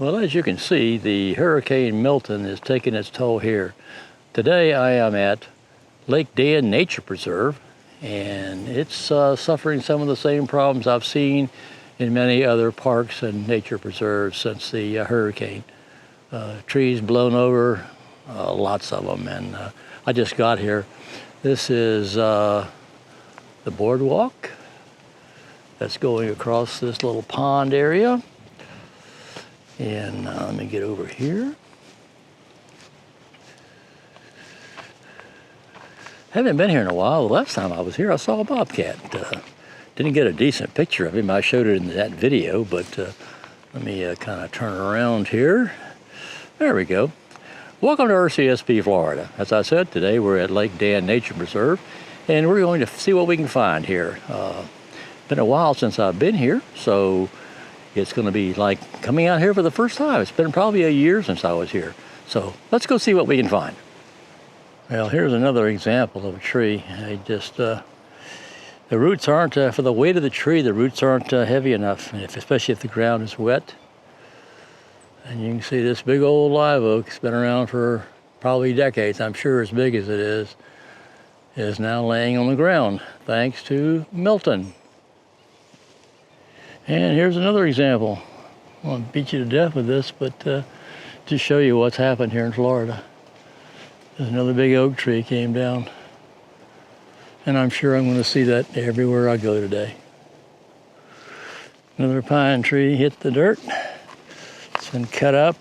Well, as you can see, the Hurricane Milton is taking its toll here. Today I am at Lake Dan Nature Preserve, and it's suffering some of the same problems I've seen in many other parks and nature preserves since the hurricane. Trees blown over, lots of them, and I just got here. This is the boardwalk that's going across this little pond area. And let me get over here. Haven't been here in a while. The last time I was here, I saw a bobcat. Didn't get a decent picture of him. I showed it in that video, but let me kind of turn around here. There we go. Welcome to RCSP, Florida. As I said, today we're at Lake Dan Nature Preserve, and we're going to see what we can find here. Been a while since I've been here, so it's going to be like coming out here for the first time. It's been probably a year since I was here. So let's go see what we can find. Well, here's another example of a tree. The roots aren't, for the weight of the tree, the roots aren't heavy enough, especially if the ground is wet. And you can see this big old live oak. It's been around for probably decades. I'm sure as big as it is now laying on the ground, thanks to Milton. And here's another example. I won't beat you to death with this, but to show you what's happened here in Florida. There's another big oak tree came down. And I'm sure I'm going to see that everywhere I go today. Another pine tree hit the dirt. It's been cut up.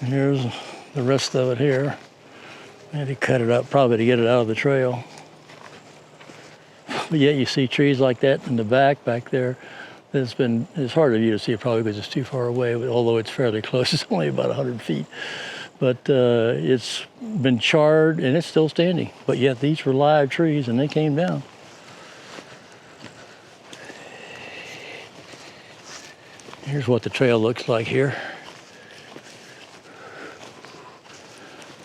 And here's the rest of it here. I had to cut it up probably to get it out of the trail. But yet you see trees like that in the back there. It's hard for you to see it probably because it's too far away, although it's fairly close. It's only about 100 feet. But it's been charred and it's still standing. But yet these were live trees and they came down. Here's what the trail looks like here.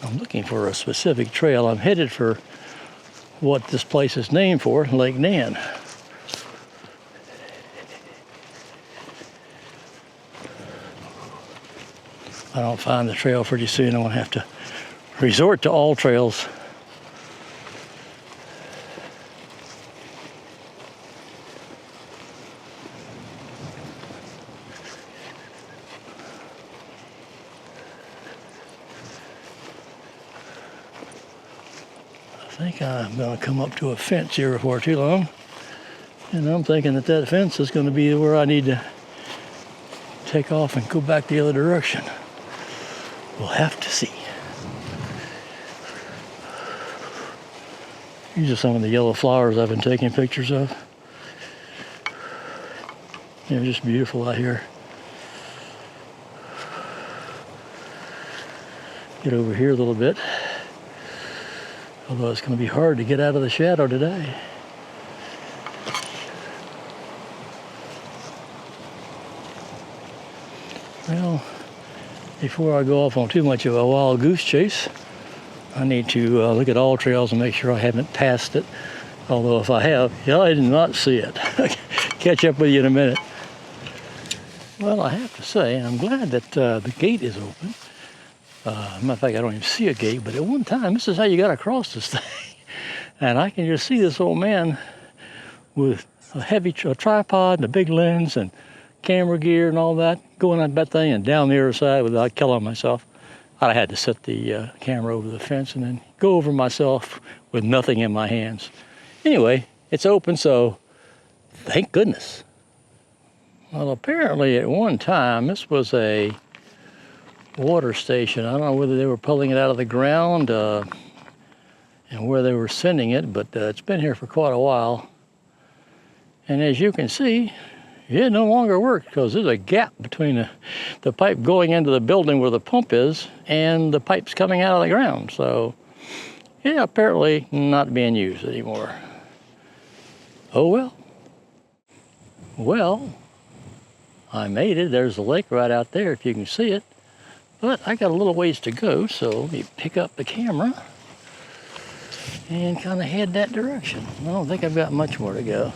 I'm looking for a specific trail. I'm headed for what this place is named for, Lake Dan. If I don't find the trail pretty soon, I'm going to have to resort to all trails. I think I'm going to come up to a fence here before too long. And I'm thinking that fence is going to be where I need to take off and go back the other direction. We'll have to see. These are some of the yellow flowers I've been taking pictures of. They're just beautiful out here. Get over here a little bit. Although it's going to be hard to get out of the shadow today. Well, before I go off on too much of a wild goose chase, I need to look at all trails and make sure I haven't passed it. Although if I have, I did not see it. Catch up with you in a minute. Well, I have to say, I'm glad that the gate is open. Matter of fact, I don't even see a gate, but at one time, this is how you got across this thing. And I can just see this old man with a heavy tripod and a big lens and camera gear and all that, going on that thing and down the other side without killing myself. I had to set the camera over the fence and then go over myself with nothing in my hands. Anyway, it's open, so thank goodness. Well, apparently at one time, this was a water station. I don't know whether they were pulling it out of the ground and where they were sending it, but it's been here for quite a while. And as you can see, it no longer works because there's a gap between the pipe going into the building where the pump is and the pipes coming out of the ground. So, yeah, apparently not being used anymore. Oh well. Well, I made it. There's the lake right out there if you can see it. But I got a little ways to go, so let me pick up the camera and kind of head that direction. I don't think I've got much more to go.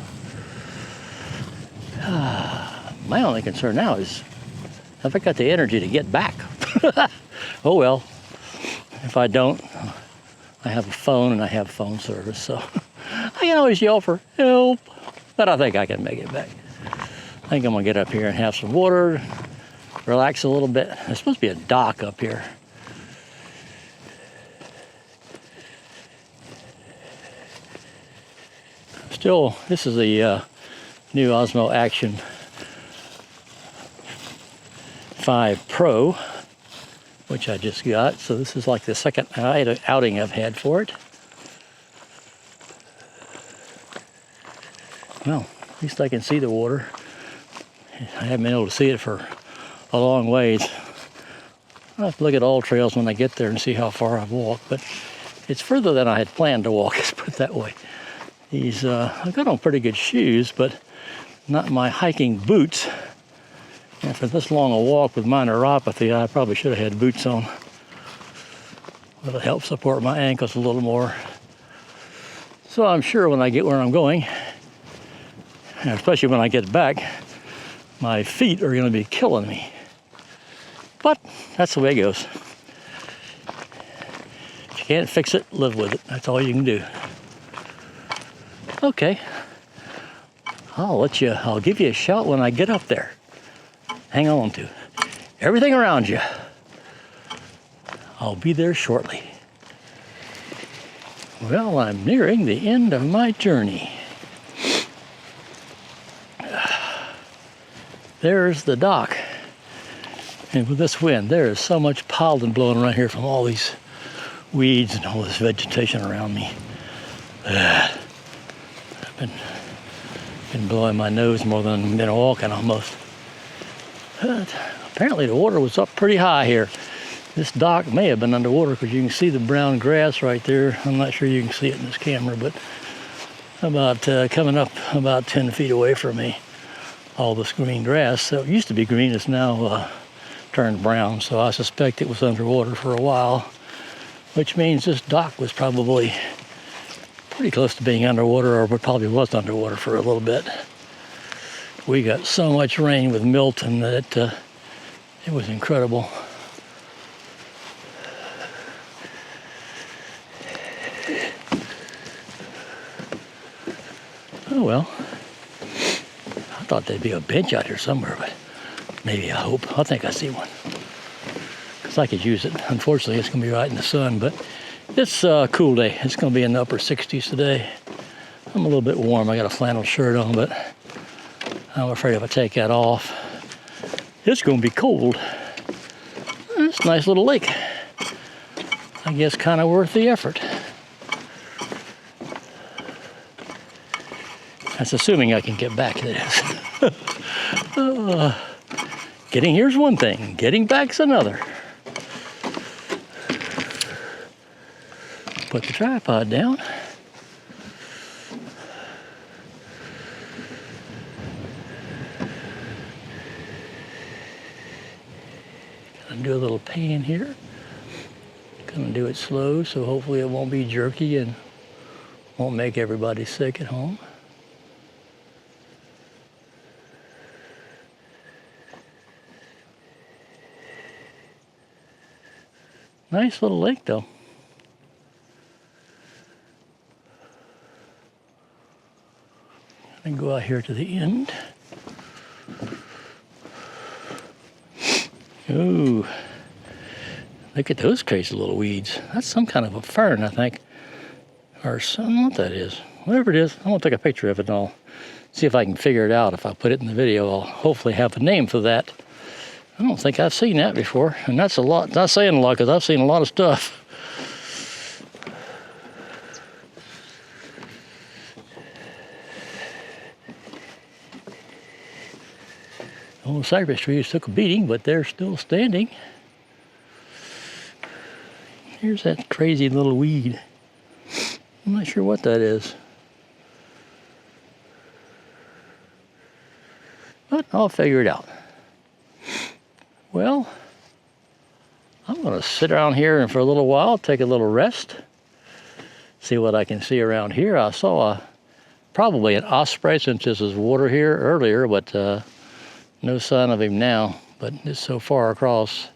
My only concern now is have I got the energy to get back? Oh well, if I don't, I have a phone and I have phone service, so I can always yell for help, but I think I can make it back. I think I'm gonna get up here and have some water, relax a little bit. There's supposed to be a dock up here. Still, this is the new Osmo Action 5 Pro, which I just got. So this is like the second outing I've had for it. Well, at least I can see the water. I haven't been able to see it for a long ways. I'll have to look at all trails when I get there and see how far I've walked, but it's further than I had planned to walk, let's put it that way. These, I've got on pretty good shoes, but not my hiking boots. And for this long a walk with my neuropathy, I probably should have had boots on. That'll help support my ankles a little more. So I'm sure when I get where I'm going, and especially when I get back, my feet are going to be killing me. But that's the way it goes. If you can't fix it, live with it. That's all you can do. Okay. I'll give you a shout when I get up there. Hang on to everything around you. I'll be there shortly. Well, I'm nearing the end of my journey. There's the dock. And with this wind, there is so much pollen blowing around here from all these weeds and all this vegetation around me. I've been blowing my nose more than I've been walking almost. But apparently the water was up pretty high here. This dock may have been underwater because you can see the brown grass right there. I'm not sure you can see it in this camera, but about coming up about 10 feet away from me, all this green grass. So it used to be green, it's now turned brown. So I suspect it was underwater for a while, which means this dock was probably pretty close to being underwater, or probably was underwater for a little bit. We got so much rain with Milton that it was incredible. Oh well, I thought there'd be a bench out here somewhere, but maybe, I hope. I think I see one, because I could use it. Unfortunately, it's going to be right in the sun, but it's a cool day. It's going to be in the upper 60s today. I'm a little bit warm. I got a flannel shirt on, but I'm afraid if I take that off, it's going to be cold. It's a nice little lake. I guess kind of worth the effort. That's assuming I can get back, that is. Getting here's one thing, getting back's another. Put the tripod down. Gonna do a little pan here. Gonna do it slow, so hopefully it won't be jerky and won't make everybody sick at home. Nice little lake, though. And go out here to the end. Ooh, look at those crazy little weeds. That's some kind of a fern, I think, or something. What that is, whatever it is. I'm gonna take a picture of it and I'll see if I can figure it out. If I put it in the video, I'll hopefully have a name for that. I don't think I've seen that before, and that's a lot. Not saying a lot, because I've seen a lot of stuff. Old cypress trees took a beating, but they're still standing. Here's that crazy little weed. I'm not sure what that is, but I'll figure it out. Well, I'm going to sit around here and for a little while, take a little rest, see what I can see around here. I saw probably an osprey, since this is water here earlier, but no sign of him now. But it's so far across.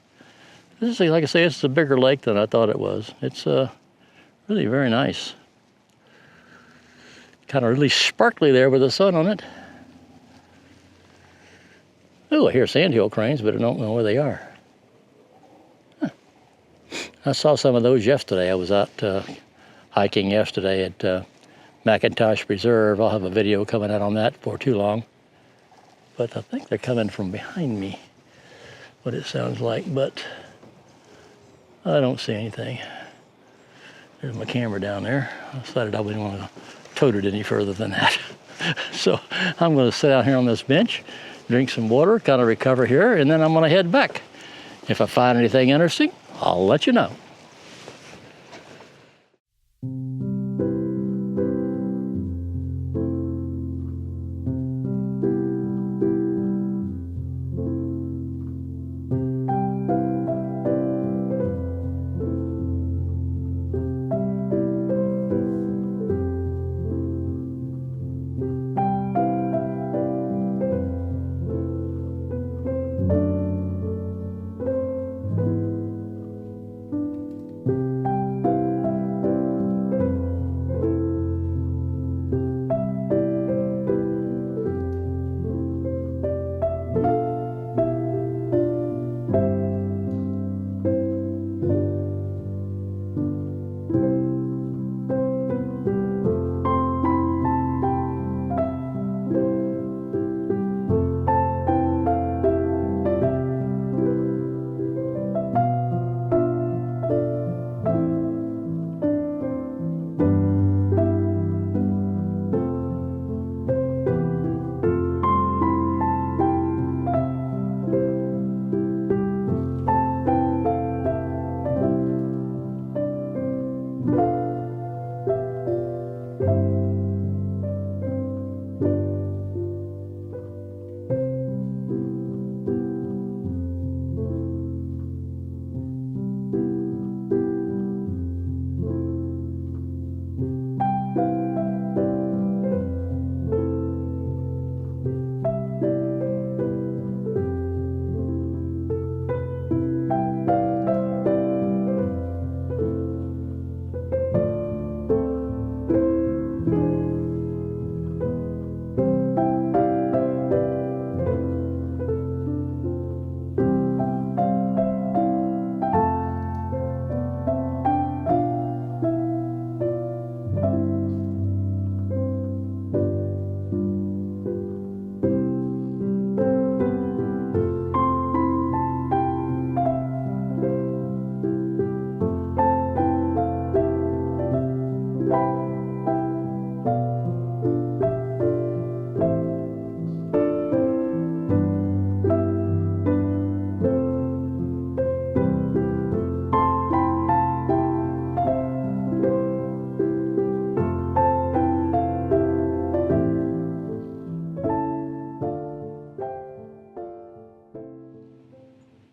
This is, like I say, it's a bigger lake than I thought it was. It's really very nice. Kind of really sparkly there with the sun on it. Oh, I hear sandhill cranes, but I don't know where they are. Huh. I saw some of those yesterday. I was out hiking yesterday at McIntosh Preserve. I'll have a video coming out on that before too long. But I think they're coming from behind me, what it sounds like, but I don't see anything. There's my camera down there. I decided I wouldn't want to tote it any further than that. So I'm going to sit out here on this bench, drink some water, kind of recover here, and then I'm going to head back. If I find anything interesting, I'll let you know.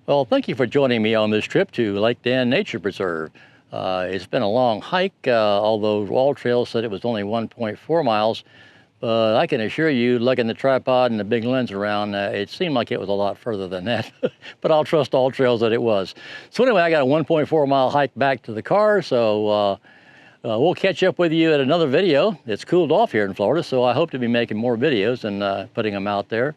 Well, thank you for joining me on this trip to Lake Dan Nature Preserve. It's been a long hike, although Wall Trail said it was only 1.4 miles. But I can assure you, lugging the tripod and the big lens around, it seemed like it was a lot further than that. But I'll trust All Trails that it was. So anyway, I got a 1.4 mile hike back to the car, so we'll catch up with you at another video. It's cooled off here in Florida, so I hope to be making more videos and putting them out there.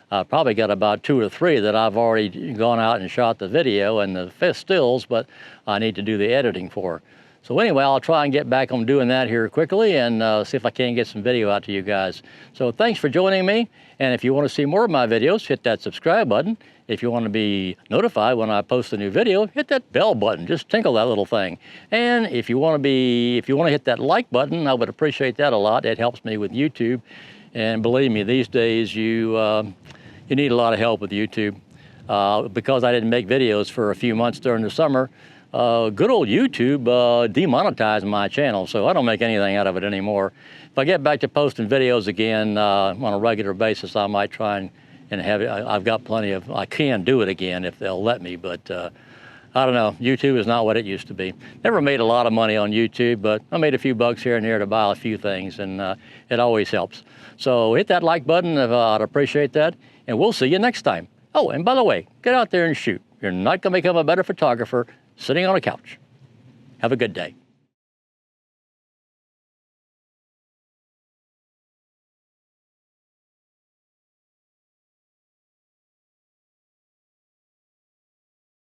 I've probably got about 2 or 3 that I've already gone out and shot the video and the stills, but I need to do the editing for. So anyway, I'll try and get back on doing that here quickly and see if I can get some video out to you guys. So thanks for joining me. And if you want to see more of my videos, hit that subscribe button. If you want to be notified when I post a new video, hit that bell button. Just tinkle that little thing. And if you want to hit that like button, I would appreciate that a lot. It helps me with YouTube. And believe me, these days you need a lot of help with YouTube. Because I didn't make videos for a few months during the summer, good old YouTube demonetized my channel, so I don't make anything out of it anymore. If I get back to posting videos again on a regular basis, I might try and have it. I've got plenty of, I can do it again if they'll let me, but I don't know, YouTube is not what it used to be. Never made a lot of money on YouTube, but I made a few bucks here and there to buy a few things, and it always helps. So hit that like button, I'd appreciate that, and we'll see you next time. Oh, and by the way, get out there and shoot. You're not gonna become a better photographer sitting on a couch. Have a good day.